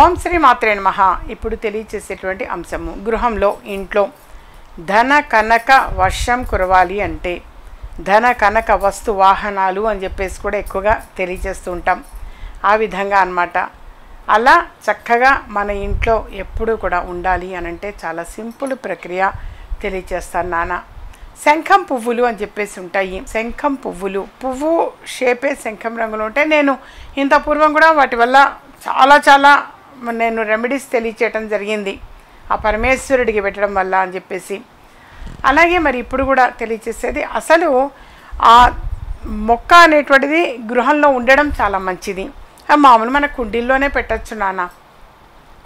ఓం శ్రీ మాత్రే నమః. ఇప్పుడు తెలియచేసేటువంటి అంశము, గృహంలో ఇంట్లో ధన కనక వర్షం కురవాలి అంటే ధన కనక వస్తు వాహనాలు అని చెప్పేసి కూడా ఎక్కువగా తెలియచేస్తూ ఉంటాం. ఆ విధంగా అన్నమాట. అలా చక్కగా మన ఇంట్లో ఎప్పుడూ కూడా ఉండాలి అని అంటే చాలా సింపుల్ ప్రక్రియ తెలియచేస్తాను నాన్న. శంఖం పువ్వులు అని చెప్పేసి ఉంటాయి. శంఖం పువ్వులు, పువ్వు షేపే శంఖం రంగులో ఉంటే నేను ఇంత పూర్వం కూడా వాటి వల్ల చాలా నేను రెమెడీస్ తెలియచేయటం జరిగింది, ఆ పరమేశ్వరుడికి పెట్టడం వల్ల అని చెప్పేసి. అలాగే మరి ఇప్పుడు కూడా తెలియచేసేది, అసలు ఆ మొక్క అనేటువంటిది గృహంలో ఉండడం చాలా మంచిది. మామూలు మన కుండీల్లోనే పెట్టచ్చు నాన్న.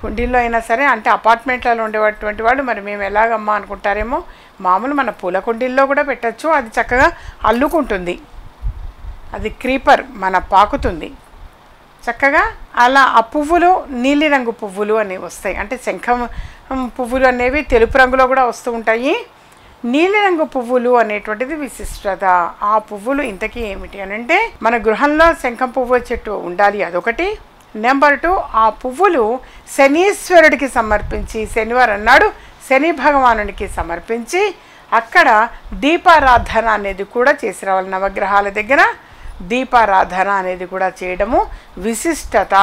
కుండీల్లో అయినా సరే, అంటే అపార్ట్మెంట్లలో ఉండేటువంటి వాళ్ళు మరి మేము ఎలాగమ్మా అనుకుంటారేమో, మామూలు మన పూల కుండీల్లో కూడా పెట్టచ్చు. అది చక్కగా అల్లుకుంటుంది, అది క్రీపర్ మన పాకుతుంది చక్కగా. అలా ఆ పువ్వులు నీలిరంగు పువ్వులు అనేవి వస్తాయి. అంటే శంఖం పువ్వులు అనేవి తెలుపు రంగులో కూడా వస్తూ ఉంటాయి. నీలిరంగు పువ్వులు అనేటువంటిది విశిష్టత. ఆ పువ్వులు ఇంతకీ ఏమిటి అని అంటే, మన గృహంలో శంఖం పువ్వు చెట్టు ఉండాలి, అదొకటి. నెంబర్ 2, ఆ పువ్వులు శనీశ్వరుడికి సమర్పించి, శనివారం నాడు శని భగవానుడికి సమర్పించి అక్కడ దీపారాధన అనేది కూడా చేసి రావాలి. నవగ్రహాల దగ్గర దీపారాధన అనేది కూడా చేయడము విశిష్టత.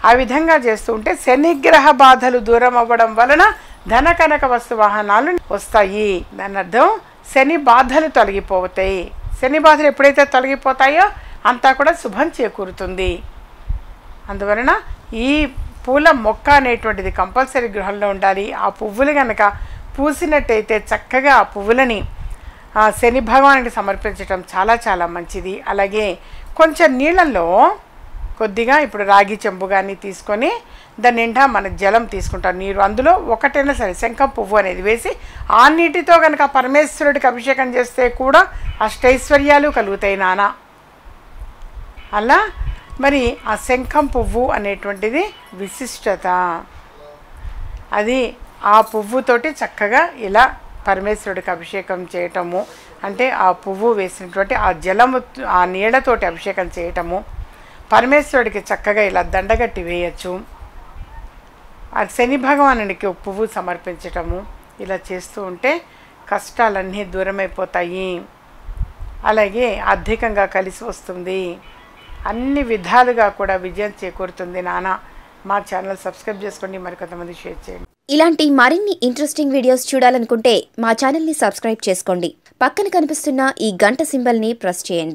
ఆ విధంగా చేస్తూ ఉంటే శనిగ్రహ బాధలు దూరం అవ్వడం వలన ధన కనక వస్తు వాహనాలు వస్తాయి. దాని అర్థం శని బాధలు తొలగిపోతాయి. శని బాధలు ఎప్పుడైతే తొలగిపోతాయో అంతా కూడా శుభం చేకూరుతుంది. అందువలన ఈ పూల మొక్క అనేటువంటిది కంపల్సరీ గృహంలో ఉండాలి. ఆ పువ్వులు కనుక పూసినట్టయితే చక్కగా ఆ పువ్వులని శని భగవానుడికి సమర్పించడం చాలా మంచిది. అలాగే కొంచెం నీళ్ళల్లో కొద్దిగా ఇప్పుడు రాగి చెంబు కానీ తీసుకొని దాని నిండా మన జలం తీసుకుంటాం, నీరు. అందులో ఒకటైనా సరే శంఖం పువ్వు అనేది వేసి ఆ నీటితో కనుక పరమేశ్వరుడికి అభిషేకం చేస్తే కూడా అష్టైశ్వర్యాలు కలుగుతాయి నాన్న. అలా మరి ఆ శంఖం పువ్వు అనేటువంటిది విశిష్టత. అది ఆ పువ్వుతోటి చక్కగా ఇలా పరమేశ్వరుడికి అభిషేకం చేయటము అంటే, ఆ పువ్వు వేసినటువంటి ఆ జలము, ఆ నీళ్ళతోటి అభిషేకం చేయటము, పరమేశ్వరుడికి చక్కగా ఇలా దండగట్టి వేయచ్చు. ఆ శని భగవానుడికి పువ్వు సమర్పించటము, ఇలా చేస్తూ ఉంటే కష్టాలన్నీ దూరమైపోతాయి. అలాగే ఆర్థికంగా కలిసి వస్తుంది, అన్ని విధాలుగా కూడా విజయం చేకూరుతుంది నాన్న. మా ఛానల్ సబ్స్క్రైబ్ చేసుకోండి, మరికొంతమంది షేర్ చేయండి. ఇలాంటి మరిన్ని ఇంట్రెస్టింగ్ వీడియోస్ చూడాలనుకుంటే మా ఛానల్ని సబ్స్క్రైబ్ చేసుకోండి. పక్కన కనిపిస్తున్న ఈ గంట సింబల్ని ప్రెస్ చేయండి.